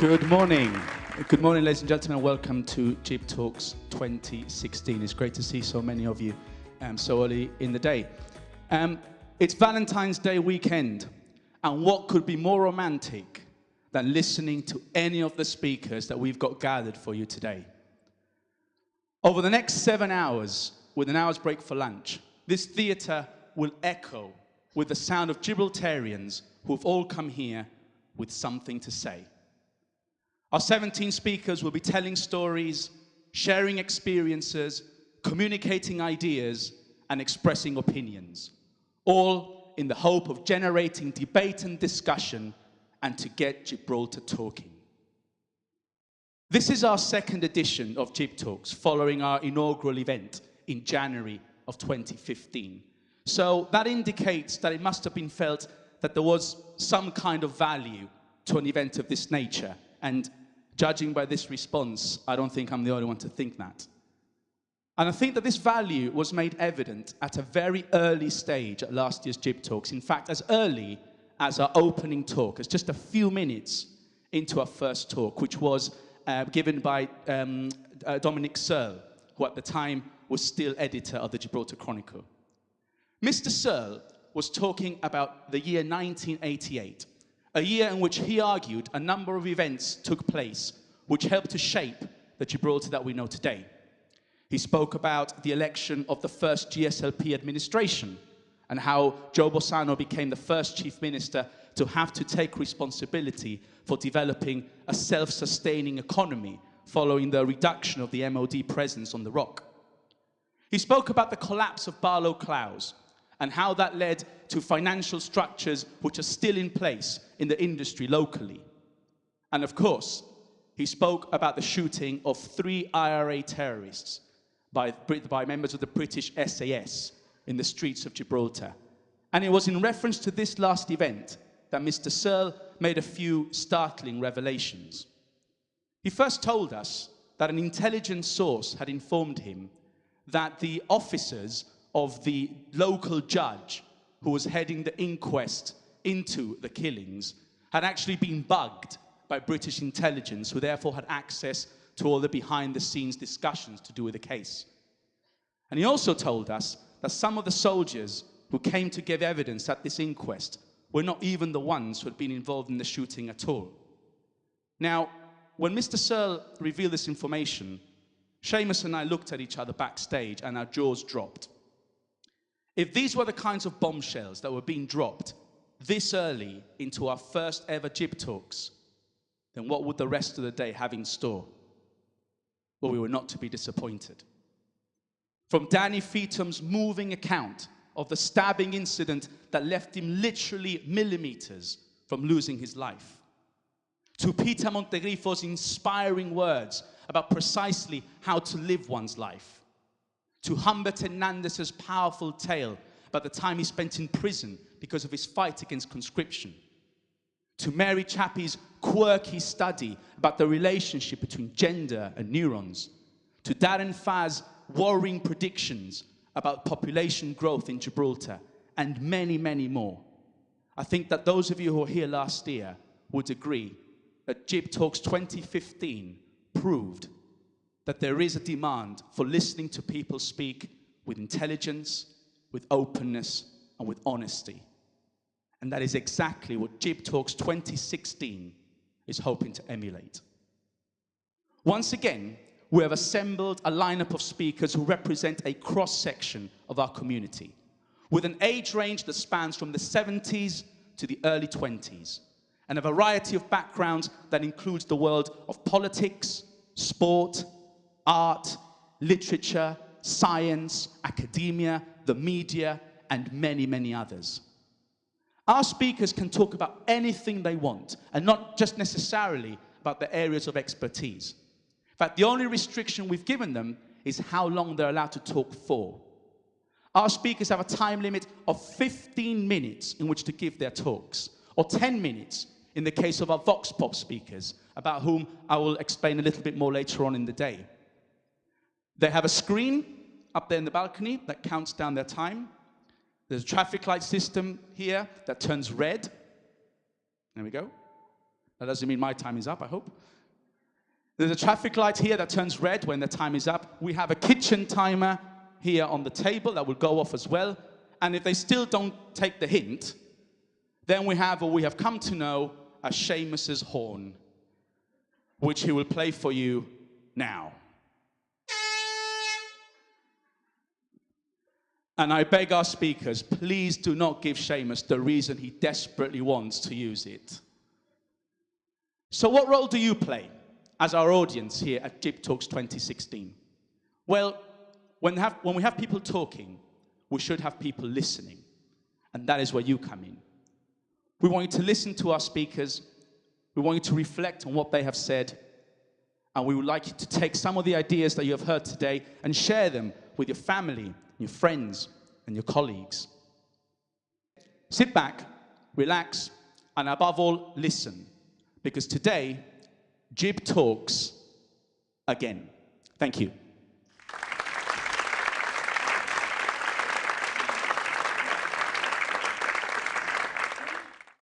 Good morning. Good morning, ladies and gentlemen. Welcome to GibTalks 2016. It's great to see so many of you so early in the day. It's Valentine's Day weekend, and what could be more romantic than listening to any of the speakers that we've got gathered for you today? Over the next 7 hours, with an hour's break for lunch, this theatre will echo with the sound of Gibraltarians who have all come here with something to say. Our 17 speakers will be telling stories, sharing experiences, communicating ideas, and expressing opinions, all in the hope of generating debate and discussion and to get Gibraltar talking. This is our second edition of GibTalks, following our inaugural event in January of 2015. So that indicates that it must have been felt that there was some kind of value to an event of this nature. And judging by this response, I don't think I'm the only one to think that. And I think that this value was made evident at a very early stage at last year's GibTalks. In fact, as early as our opening talk, as just a few minutes into our first talk, which was given by Dominic Searle, who at the time was still editor of the Gibraltar Chronicle. Mr. Searle was talking about the year 1988, a year in which he argued a number of events took place which helped to shape the Gibraltar that we know today. He spoke about the election of the first GSLP administration and how Joe Bossano became the first chief minister to have to take responsibility for developing a self-sustaining economy following the reduction of the MOD presence on the Rock. He spoke about the collapse of Barlow Clowes and how that led to financial structures which are still in place in the industry locally. And of course, he spoke about the shooting of 3 IRA terrorists by members of the British SAS in the streets of Gibraltar. And it was in reference to this last event that Mr. Searle made a few startling revelations. He first told us that an intelligence source had informed him that the officers of the local judge who was heading the inquest into the killings had actually been bugged by British intelligence, who therefore had access to all the behind-the-scenes discussions to do with the case. And he also told us that some of the soldiers who came to give evidence at this inquest were not even the ones who had been involved in the shooting at all. Now, when Mr. Searle revealed this information, Seamus and I looked at each other backstage and our jaws dropped. If these were the kinds of bombshells that were being dropped this early into our first ever GibTalks, then what would the rest of the day have in store? Well, we were not to be disappointed. From Danny Feetham's moving account of the stabbing incident that left him literally millimeters from losing his life, to Peter Montegrifo's inspiring words about precisely how to live one's life, to Humbert Hernandez's powerful tale about the time he spent in prison because of his fight against conscription, to Mary Chappie's quirky study about the relationship between gender and neurons, to Darren Farr's worrying predictions about population growth in Gibraltar, and many, many more. I think that those of you who were here last year would agree that GibTalks 2015 proved that there is a demand for listening to people speak with intelligence, with openness, and with honesty. And that is exactly what GibTalks 2016 is hoping to emulate. Once again, we have assembled a lineup of speakers who represent a cross-section of our community, with an age range that spans from the 70s to the early 20s, and a variety of backgrounds that includes the world of politics, sport, art, literature, science, academia, the media, and many, many others. Our speakers can talk about anything they want, and not just necessarily about the areas of expertise. In fact, the only restriction we've given them is how long they're allowed to talk for. Our speakers have a time limit of 15 minutes in which to give their talks, or 10 minutes in the case of our Vox Pop speakers, about whom I will explain a little bit more later on in the day. They have a screen up there in the balcony that counts down their time. There's a traffic light system here that turns red. There we go. That doesn't mean my time is up, I hope. There's a traffic light here that turns red when the time is up. We have a kitchen timer here on the table that will go off as well. And if they still don't take the hint, then we have what we have come to know as Seamus's horn, which he will play for you now. And I beg our speakers, please do not give Seamus the reason he desperately wants to use it. So what role do you play as our audience here at GibTalks 2016? Well, when we have people talking, we should have people listening. And that is where you come in. We want you to listen to our speakers. We want you to reflect on what they have said. And we would like you to take some of the ideas that you have heard today and share them with your family, your friends, and your colleagues. Sit back, relax, and above all, listen. Because today, Gib talks again. Thank you.